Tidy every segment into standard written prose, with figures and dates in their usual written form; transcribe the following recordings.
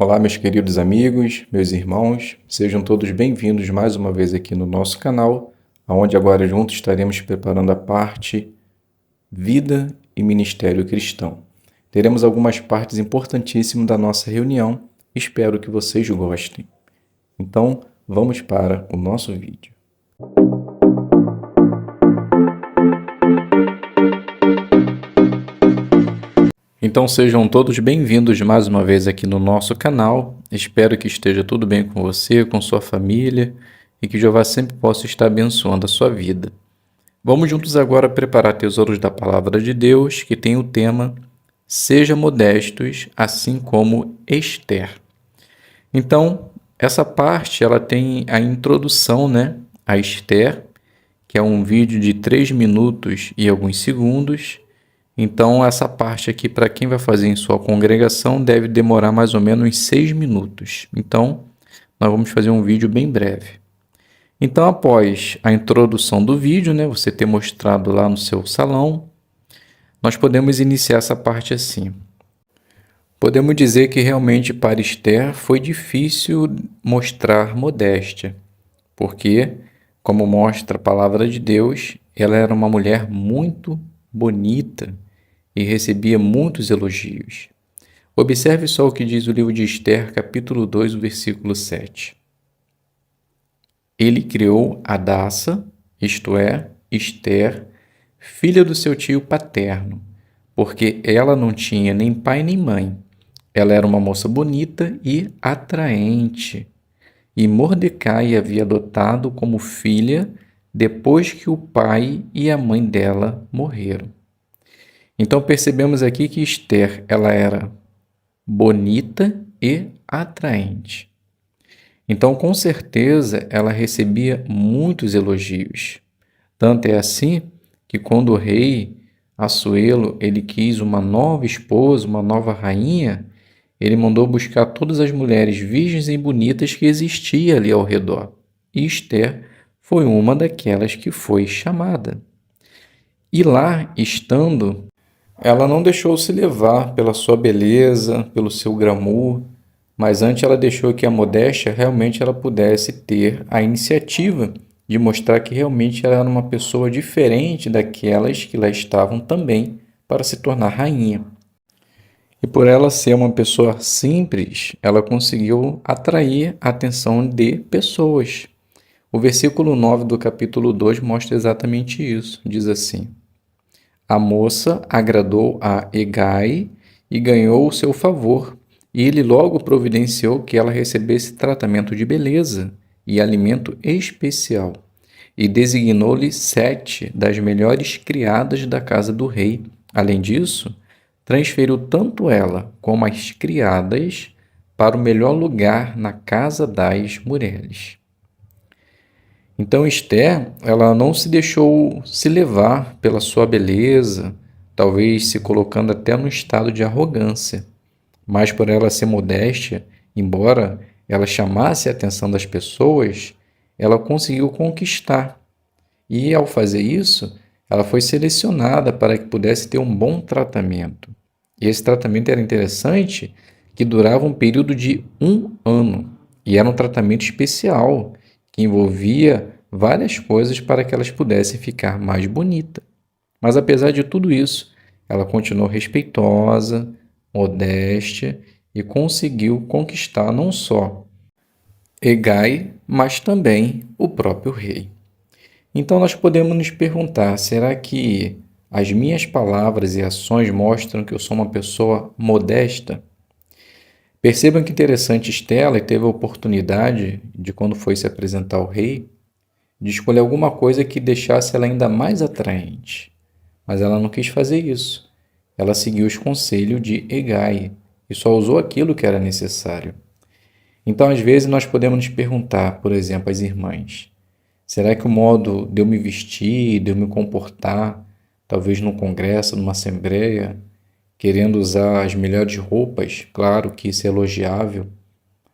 Olá, meus queridos amigos, meus irmãos, sejam todos bem-vindos mais uma vez aqui no nosso canal, onde agora juntos estaremos preparando a parte Vida e Ministério Cristão. Teremos algumas partes importantíssimas da nossa reunião, espero que vocês gostem. Então, vamos para o nosso vídeo. Então sejam todos bem-vindos mais uma vez aqui no nosso canal. Espero que esteja tudo bem com você, com sua família e que Jeová sempre possa estar abençoando a sua vida. Vamos juntos agora preparar tesouros da Palavra de Deus, que tem o tema Seja modestos, assim como Esther. Então, essa parte ela tem a introdução, a Esther, que é um vídeo de 3 minutos e alguns segundos. Então, essa parte aqui, para quem vai fazer em sua congregação, deve demorar mais ou menos 6 minutos. Então, nós vamos fazer um vídeo bem breve. Então, após a introdução do vídeo, você ter mostrado lá no seu salão, nós podemos iniciar essa parte assim. Podemos dizer que realmente para Esther foi difícil mostrar modéstia, porque, como mostra a palavra de Deus, ela era uma mulher muito bonita e recebia muitos elogios. Observe só o que diz o livro de Esther, capítulo 2, versículo 7. Ele criou Hadassa, isto é, Esther, filha do seu tio paterno, porque ela não tinha nem pai nem mãe. Ela era uma moça bonita e atraente, e Mordecai a havia adotado como filha depois que o pai e a mãe dela morreram. Então percebemos aqui que Esther ela era bonita e atraente. Então, com certeza, ela recebia muitos elogios. Tanto é assim que quando o rei Assuero ele quis uma nova esposa, uma nova rainha, ele mandou buscar todas as mulheres virgens e bonitas que existiam ali ao redor. E Esther foi uma daquelas que foi chamada. E lá, estando, ela não deixou se levar pela sua beleza, pelo seu glamour, mas antes ela deixou que a modéstia realmente ela pudesse ter a iniciativa de mostrar que realmente ela era uma pessoa diferente daquelas que lá estavam também para se tornar rainha. E por ela ser uma pessoa simples, ela conseguiu atrair a atenção de pessoas. O versículo 9 do capítulo 2 mostra exatamente isso. Diz assim: A moça agradou a Hegai e ganhou o seu favor, e ele logo providenciou que ela recebesse tratamento de beleza e alimento especial, e designou-lhe 7 das melhores criadas da casa do rei. Além disso, transferiu tanto ela como as criadas para o melhor lugar na casa das mulheres. Então Esther, ela não se deixou se levar pela sua beleza, talvez se colocando até no estado de arrogância, mas por ela ser modéstia, embora ela chamasse a atenção das pessoas, ela conseguiu conquistar. E ao fazer isso, ela foi selecionada para que pudesse ter um bom tratamento. E esse tratamento era interessante, que durava um período de 1 ano, e era um tratamento especial, que envolvia várias coisas para que elas pudessem ficar mais bonitas. Mas apesar de tudo isso, ela continuou respeitosa, modéstia e conseguiu conquistar não só Hegai, mas também o próprio rei. Então nós podemos nos perguntar, será que as minhas palavras e ações mostram que eu sou uma pessoa modesta? Percebam que interessante, Estela teve a oportunidade de, quando foi se apresentar ao rei, de escolher alguma coisa que deixasse ela ainda mais atraente. Mas ela não quis fazer isso. Ela seguiu os conselhos de Hegai e só usou aquilo que era necessário. Então, às vezes, nós podemos nos perguntar, por exemplo, as irmãs, será que o modo de eu me vestir, de eu me comportar, talvez num congresso, numa assembleia, querendo usar as melhores roupas, claro que isso é elogiável,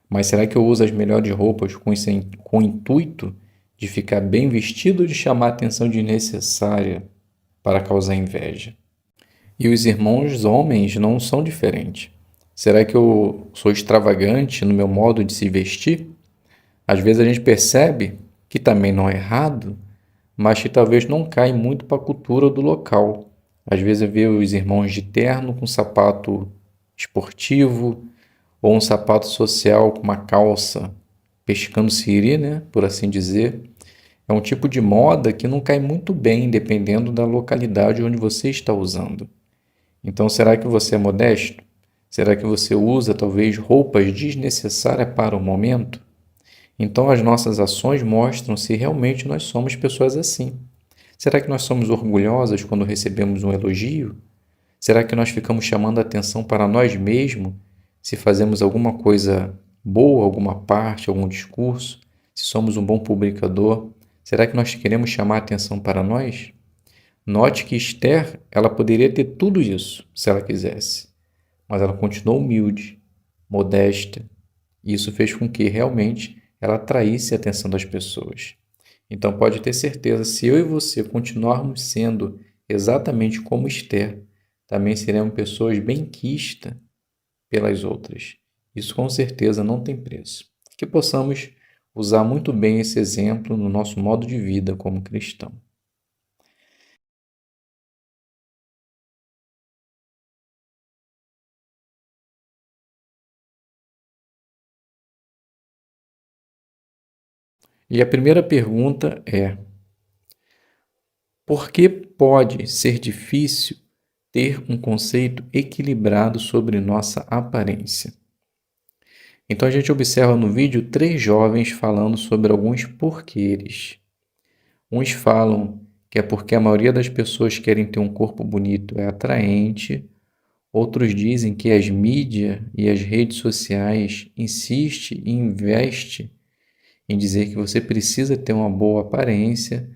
mas será que eu uso as melhores roupas com o intuito de ficar bem vestido ou de chamar a atenção desnecessária para causar inveja? E os irmãos homens não são diferentes. Será que eu sou extravagante no meu modo de se vestir? Às vezes a gente percebe que também não é errado, mas que talvez não cai muito para a cultura do local. Às vezes eu vejo os irmãos de terno com sapato esportivo ou um sapato social com uma calça pescando siri, né, por assim dizer. É um tipo de moda que não cai muito bem dependendo da localidade onde você está usando. Então, será que você é modesto? Será que você usa talvez roupas desnecessárias para o momento? Então, as nossas ações mostram se realmente nós somos pessoas assim. Será que nós somos orgulhosas quando recebemos um elogio? Será que nós ficamos chamando a atenção para nós mesmos se fazemos alguma coisa boa, alguma parte, algum discurso? Se somos um bom publicador? Será que nós queremos chamar a atenção para nós? Note que Esther, ela poderia ter tudo isso se ela quisesse, mas ela continuou humilde, modesta, e isso fez com que realmente ela atraísse a atenção das pessoas. Então pode ter certeza, se eu e você continuarmos sendo exatamente como Esther, também seremos pessoas bem-quistas pelas outras. Isso com certeza não tem preço. Que possamos usar muito bem esse exemplo no nosso modo de vida como cristão. E a primeira pergunta é: por que pode ser difícil ter um conceito equilibrado sobre nossa aparência? Então a gente observa no vídeo três jovens falando sobre alguns porquês. Uns falam que é porque a maioria das pessoas querem ter um corpo bonito, é atraente. Outros dizem que as mídias e as redes sociais insistem e investem em dizer que você precisa ter uma boa aparência.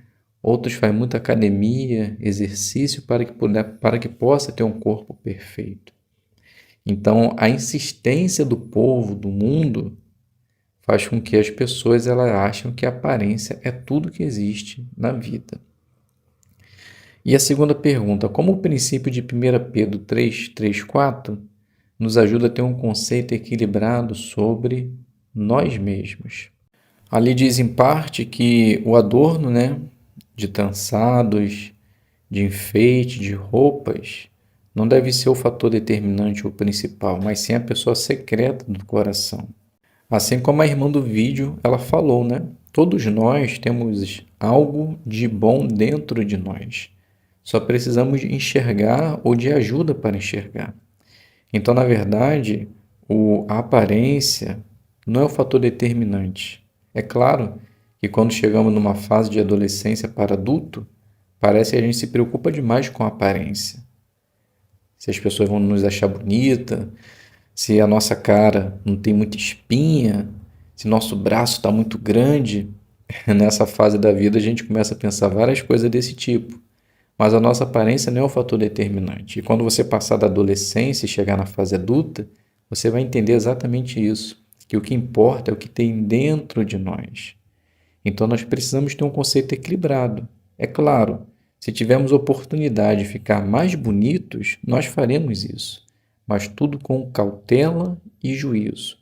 Outros fazem muita academia, exercício para que possa ter um corpo perfeito. Então, a insistência do povo, do mundo, faz com que as pessoas elas acham que a aparência é tudo que existe na vida. E a segunda pergunta, como o princípio de 1 Pedro 3:4 nos ajuda a ter um conceito equilibrado sobre nós mesmos? Ali diz em parte que o adorno, né, de trançados, de enfeite, de roupas, não deve ser o fator determinante ou principal, mas sim a pessoa secreta do coração. Assim como a irmã do vídeo, ela falou, né? Todos nós temos algo de bom dentro de nós. Só precisamos de enxergar ou de ajuda para enxergar. Então, na verdade, a aparência não é o fator determinante. É claro que quando chegamos numa fase de adolescência para adulto, parece que a gente se preocupa demais com a aparência. Se as pessoas vão nos achar bonita, se a nossa cara não tem muita espinha, se nosso braço está muito grande. Nessa fase da vida a gente começa a pensar várias coisas desse tipo. Mas a nossa aparência não é o fator determinante. E quando você passar da adolescência e chegar na fase adulta, você vai entender exatamente isso, que o que importa é o que tem dentro de nós. Então nós precisamos ter um conceito equilibrado. É claro, se tivermos oportunidade de ficar mais bonitos, nós faremos isso, mas tudo com cautela e juízo,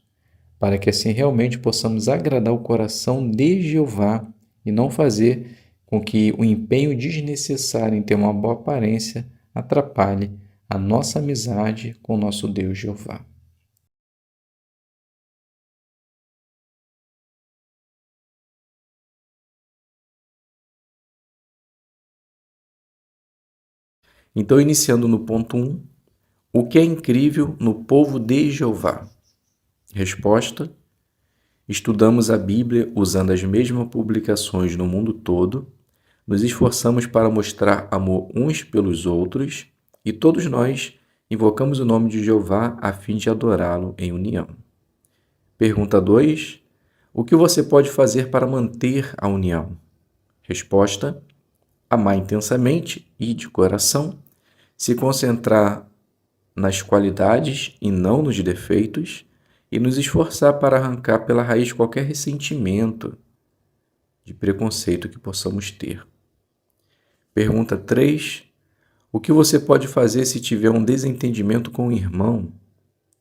para que assim realmente possamos agradar o coração de Jeová e não fazer com que o empenho desnecessário em ter uma boa aparência atrapalhe a nossa amizade com o nosso Deus Jeová. Então, iniciando no ponto 1, o que é incrível no povo de Jeová? Resposta: estudamos a Bíblia usando as mesmas publicações no mundo todo, nos esforçamos para mostrar amor uns pelos outros e todos nós invocamos o nome de Jeová a fim de adorá-lo em união. Pergunta 2. O que você pode fazer para manter a união? Resposta: amar intensamente e de coração, se concentrar nas qualidades e não nos defeitos, e nos esforçar para arrancar pela raiz qualquer ressentimento, de preconceito que possamos ter. Pergunta 3. O que você pode fazer se tiver um desentendimento com o irmão?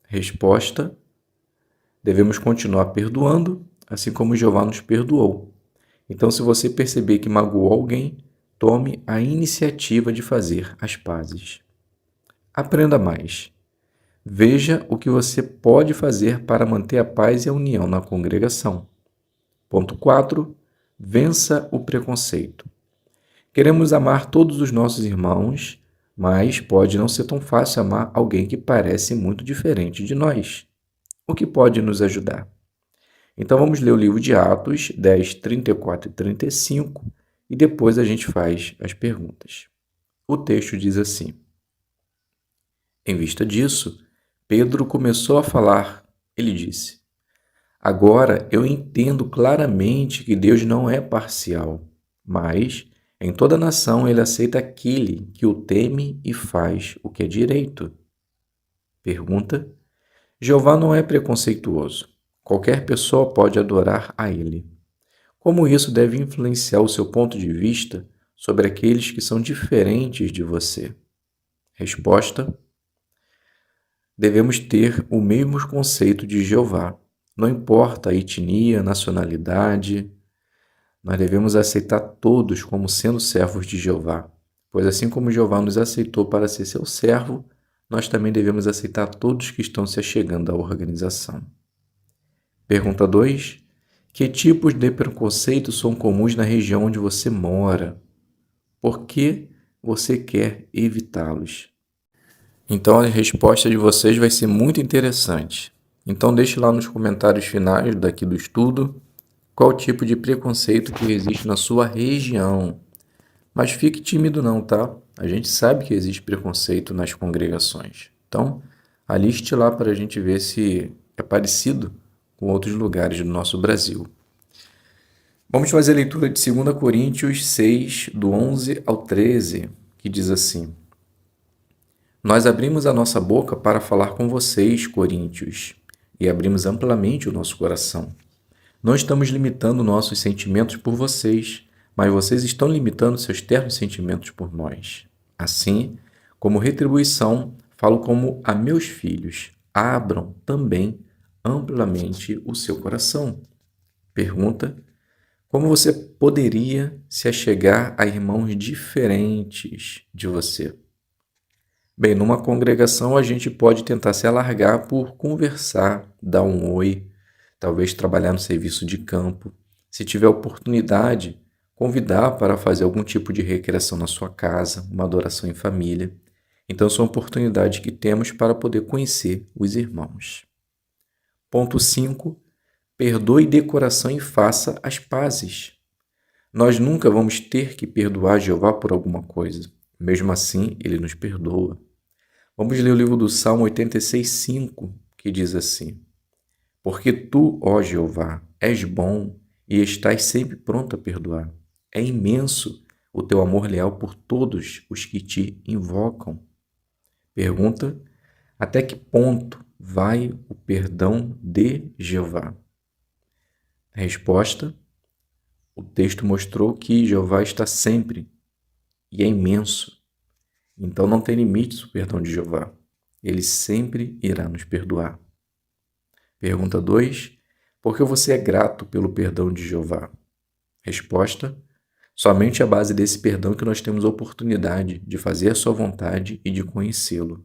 Resposta: devemos continuar perdoando, assim como Jeová nos perdoou. Então, se você perceber que magoou alguém, tome a iniciativa de fazer as pazes. Aprenda mais. Veja o que você pode fazer para manter a paz e a união na congregação. Ponto 4. Vença o preconceito. Queremos amar todos os nossos irmãos, mas pode não ser tão fácil amar alguém que parece muito diferente de nós. O que pode nos ajudar? Então vamos ler o livro de Atos 10, 34 e 35 e depois a gente faz as perguntas. O texto diz assim: em vista disso, Pedro começou a falar. Ele disse: agora eu entendo claramente que Deus não é parcial, mas em toda nação ele aceita aquele que o teme e faz o que é direito. Pergunta: Jeová não é preconceituoso. Qualquer pessoa pode adorar a ele. Como isso deve influenciar o seu ponto de vista sobre aqueles que são diferentes de você? Resposta: devemos ter o mesmo conceito de Jeová. Não importa a etnia, nacionalidade, nós devemos aceitar todos como sendo servos de Jeová, pois assim como Jeová nos aceitou para ser seu servo, nós também devemos aceitar todos que estão se achegando à organização. Pergunta 2. Que tipos de preconceito são comuns na região onde você mora? Por que você quer evitá-los? Então a resposta de vocês vai ser muito interessante. Então deixe lá nos comentários finais daqui do estudo qual tipo de preconceito que existe na sua região. Mas fique tímido não, tá? A gente sabe que existe preconceito nas congregações. Então, aliste lá para a gente ver se é parecido com outros lugares do nosso Brasil. Vamos fazer a leitura de 2 Coríntios 6, do 11 ao 13, que diz assim: nós abrimos a nossa boca para falar com vocês, coríntios, e abrimos amplamente o nosso coração. Não estamos limitando nossos sentimentos por vocês, mas vocês estão limitando seus ternos sentimentos por nós. Assim, como retribuição, falo como a meus filhos: abram também amplamente o seu coração. Pergunta: como você poderia se achegar a irmãos diferentes de você? Bem, numa congregação a gente pode tentar se alargar por conversar, dar um oi, talvez trabalhar no serviço de campo. Se tiver oportunidade, convidar para fazer algum tipo de recreação na sua casa, uma adoração em família. Então são oportunidades que temos para poder conhecer os irmãos. Ponto 5. Perdoe de coração e faça as pazes. Nós nunca vamos ter que perdoar Jeová por alguma coisa. Mesmo assim, ele nos perdoa. Vamos ler o livro do Salmo 86:5, que diz assim: porque tu, ó Jeová, és bom e estás sempre pronto a perdoar. É imenso o teu amor leal por todos os que te invocam. Pergunta: até que ponto vai o perdão de Jeová? Resposta: o texto mostrou que Jeová está sempre e é imenso. Então não tem limites o perdão de Jeová. Ele sempre irá nos perdoar. Pergunta 2. Por que você é grato pelo perdão de Jeová? Resposta: somente à base desse perdão que nós temos a oportunidade de fazer a sua vontade e de conhecê-lo.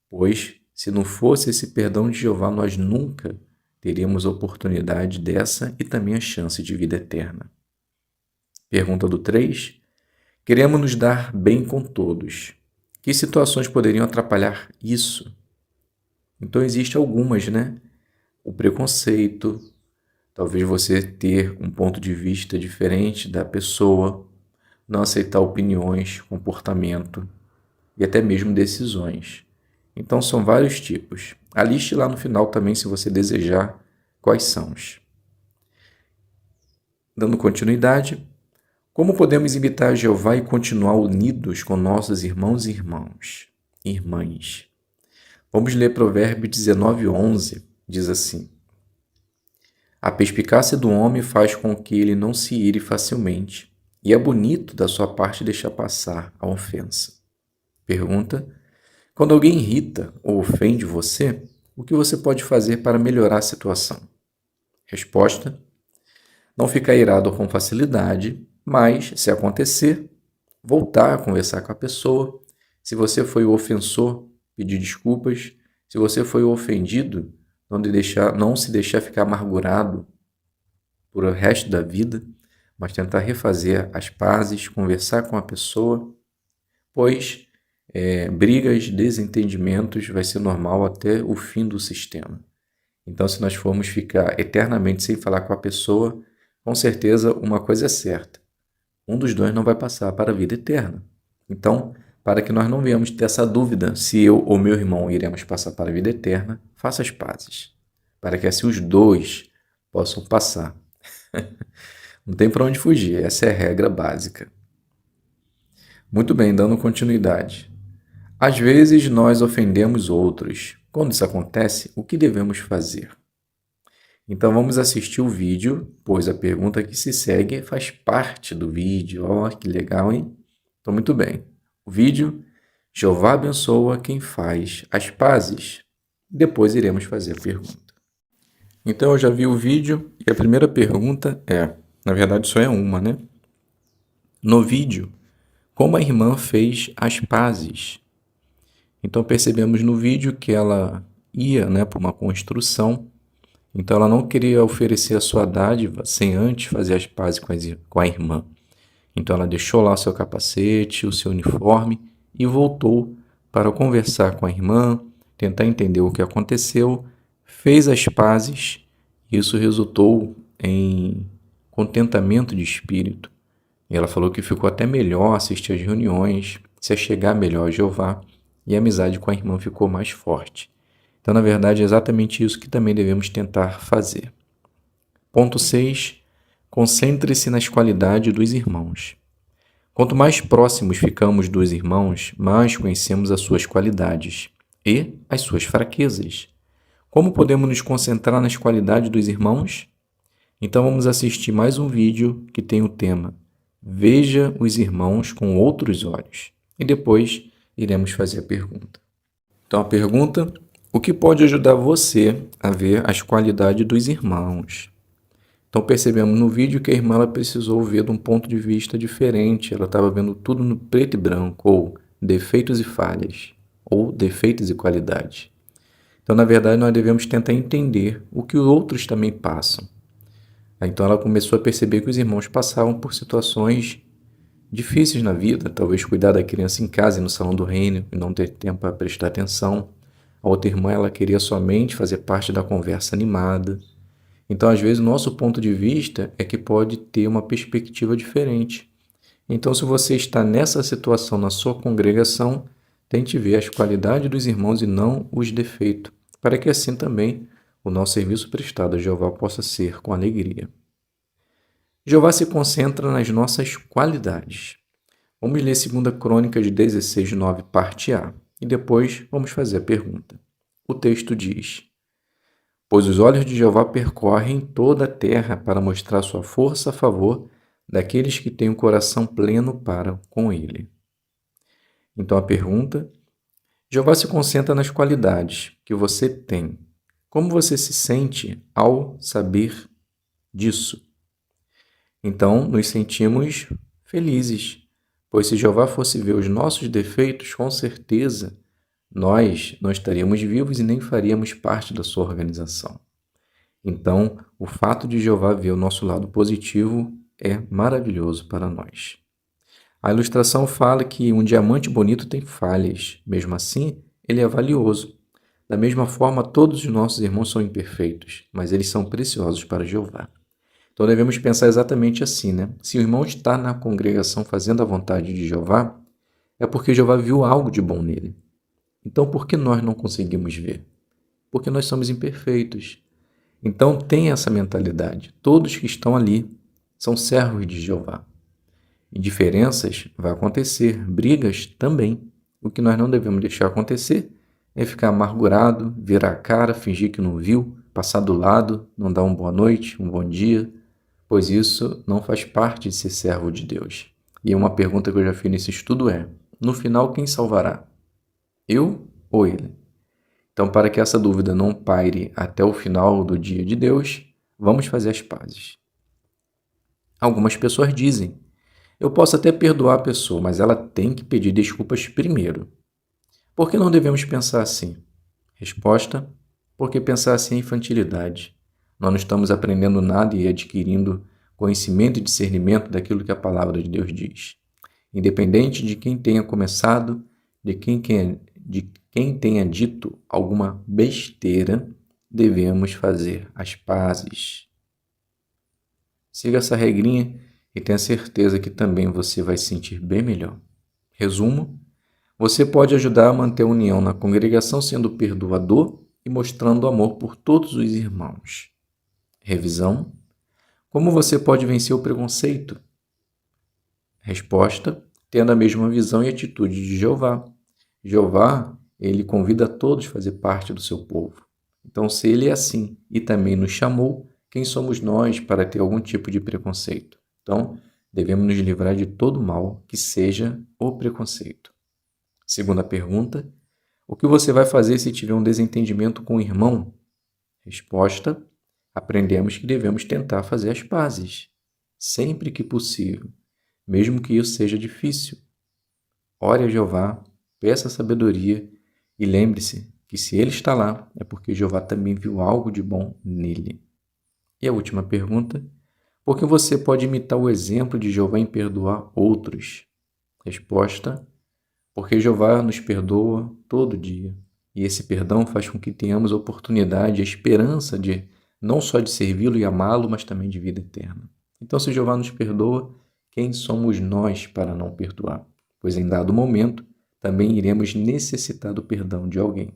Pois, se não fosse esse perdão de Jeová, nós nunca teríamos a oportunidade dessa e também a chance de vida eterna. Pergunta do 3. Queremos nos dar bem com todos. Que situações poderiam atrapalhar isso? Então, existem algumas, né? O preconceito, talvez você ter um ponto de vista diferente da pessoa, não aceitar opiniões, comportamento e até mesmo decisões. Então, são vários tipos. Aliste lá no final também, se você desejar, quais são os. Dando continuidade, como podemos imitar Jeová e continuar unidos com nossos irmãos e irmãs? Vamos ler Provérbios 19:11, diz assim: a perspicácia do homem faz com que ele não se ire facilmente, e é bonito da sua parte deixar passar a ofensa. Pergunta: quando alguém irrita ou ofende você, o que você pode fazer para melhorar a situação? Resposta: não ficar irado com facilidade, mas, se acontecer, voltar a conversar com a pessoa. Se você foi o ofensor, pedir desculpas. Se você foi o ofendido, não se deixar ficar amargurado por o resto da vida, mas tentar refazer as pazes, conversar com a pessoa, pois brigas, desentendimentos vai ser normal até o fim do sistema. Então, se nós formos ficar eternamente sem falar com a pessoa, com certeza uma coisa é certa: um dos dois não vai passar para a vida eterna. Então, para que nós não venhamos ter essa dúvida se eu ou meu irmão iremos passar para a vida eterna, faça as pazes, para que assim os dois possam passar. Não tem para onde fugir, essa é a regra básica. Muito bem, dando continuidade. Às vezes nós ofendemos outros. Quando isso acontece, o que devemos fazer? Então vamos assistir o vídeo, pois a pergunta que se segue faz parte do vídeo. Ó, que legal, hein? Então, muito bem. O vídeo: Jeová abençoa quem faz as pazes. Depois iremos fazer a pergunta. Então eu já vi o vídeo e a primeira pergunta na verdade só é uma, né? No vídeo, como a irmã fez as pazes? Então percebemos no vídeo que ela ia, para uma construção. Então ela não queria oferecer a sua dádiva sem antes fazer as pazes com a irmã. Então ela deixou lá o seu capacete, o seu uniforme e voltou para conversar com a irmã, tentar entender o que aconteceu, fez as pazes e isso resultou em contentamento de espírito. E ela falou que ficou até melhor assistir às reuniões, se achegar melhor a Jeová, e a amizade com a irmã ficou mais forte. Então, na verdade, é exatamente isso que também devemos tentar fazer. Ponto 6. Concentre-se nas qualidades dos irmãos. Quanto mais próximos ficamos dos irmãos, mais conhecemos as suas qualidades e as suas fraquezas. Como podemos nos concentrar nas qualidades dos irmãos? Então vamos assistir mais um vídeo que tem o tema Veja os irmãos com outros olhos. E depois iremos fazer a pergunta. Então a pergunta: o que pode ajudar você a ver as qualidades dos irmãos? Então percebemos no vídeo que a irmã ela precisou ver de um ponto de vista diferente. Ela estava vendo tudo no preto e branco, ou defeitos e falhas, ou defeitos e qualidades. Então, na verdade, nós devemos tentar entender o que os outros também passam. Então ela começou a perceber que os irmãos passavam por situações difíceis na vida, talvez cuidar da criança em casa e no salão do reino e não ter tempo para prestar atenção. A outra irmã ela queria somente fazer parte da conversa animada. Então, às vezes, o nosso ponto de vista é que pode ter uma perspectiva diferente. Então, se você está nessa situação na sua congregação, tente ver as qualidades dos irmãos e não os defeitos, para que assim também o nosso serviço prestado a Jeová possa ser com alegria. Jeová se concentra nas nossas qualidades. Vamos ler 2 Crônicas 16, 9, parte A, e depois vamos fazer a pergunta. O texto diz: Pois os olhos de Jeová percorrem toda a terra para mostrar sua força a favor daqueles que têm o coração pleno para com ele. Então a pergunta: Jeová se concentra nas qualidades que você tem. Como você se sente ao saber disso? Então, nos sentimos felizes, pois se Jeová fosse ver os nossos defeitos, com certeza nós não estaríamos vivos e nem faríamos parte da sua organização. Então, o fato de Jeová ver o nosso lado positivo é maravilhoso para nós. A ilustração fala que um diamante bonito tem falhas, mesmo assim, ele é valioso. Da mesma forma, todos os nossos irmãos são imperfeitos, mas eles são preciosos para Jeová. Então devemos pensar exatamente assim, né? Se o irmão está na congregação fazendo a vontade de Jeová, é porque Jeová viu algo de bom nele. Então por que nós não conseguimos ver? Porque nós somos imperfeitos. Então tenha essa mentalidade. Todos que estão ali são servos de Jeová. Indiferenças vai acontecer, brigas também. O que nós não devemos deixar acontecer é ficar amargurado, virar a cara, fingir que não viu, passar do lado, não dar uma boa noite, um bom dia, pois isso não faz parte de ser servo de Deus. E uma pergunta que eu já fiz nesse estudo é: no final, quem salvará? Eu ou ele? Então, para que essa dúvida não paire até o final do dia de Deus, vamos fazer as pazes. Algumas pessoas dizem: eu posso até perdoar a pessoa, mas ela tem que pedir desculpas primeiro. Por que não devemos pensar assim? Resposta: porque pensar assim é infantilidade. Nós não estamos aprendendo nada e adquirindo conhecimento e discernimento daquilo que a palavra de Deus diz. Independente de quem tenha começado, de quem tenha dito alguma besteira, devemos fazer as pazes. Siga essa regrinha e tenha certeza que também você vai se sentir bem melhor. Resumo: você pode ajudar a manter a união na congregação sendo perdoador e mostrando amor por todos os irmãos. Revisão: como você pode vencer o preconceito? Resposta: tendo a mesma visão e atitude de Jeová. Jeová, ele convida a todos a fazer parte do seu povo. Então, se ele é assim e também nos chamou, quem somos nós para ter algum tipo de preconceito? Então, devemos nos livrar de todo mal que seja o preconceito. Segunda pergunta: o que você vai fazer se tiver um desentendimento com o irmão? Resposta: aprendemos que devemos tentar fazer as pazes, sempre que possível, mesmo que isso seja difícil. Ore a Jeová, peça sabedoria e lembre-se que se ele está lá, é porque Jeová também viu algo de bom nele. E a última pergunta: por que você pode imitar o exemplo de Jeová em perdoar outros? Resposta: porque Jeová nos perdoa todo dia. E esse perdão faz com que tenhamos a oportunidade, a esperança de não só de servi-lo e amá-lo, mas também de vida eterna. Então, se Jeová nos perdoa, quem somos nós para não perdoar? Pois em dado momento, também iremos necessitar do perdão de alguém.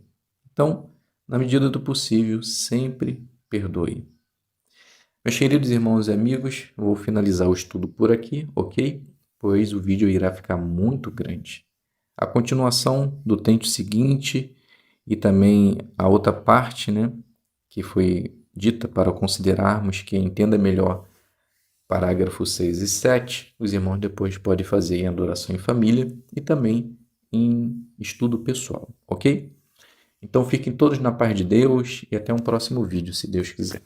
Então, na medida do possível, sempre perdoe. Meus queridos irmãos e amigos, eu vou finalizar o estudo por aqui, ok? Pois o vídeo irá ficar muito grande. A continuação do tente seguinte e também a outra parte, que foi dita para considerarmos, que entenda melhor parágrafos 6 e 7, os irmãos depois podem fazer em adoração em família e também em estudo pessoal, ok? Então fiquem todos na paz de Deus e até um próximo vídeo, se Deus quiser.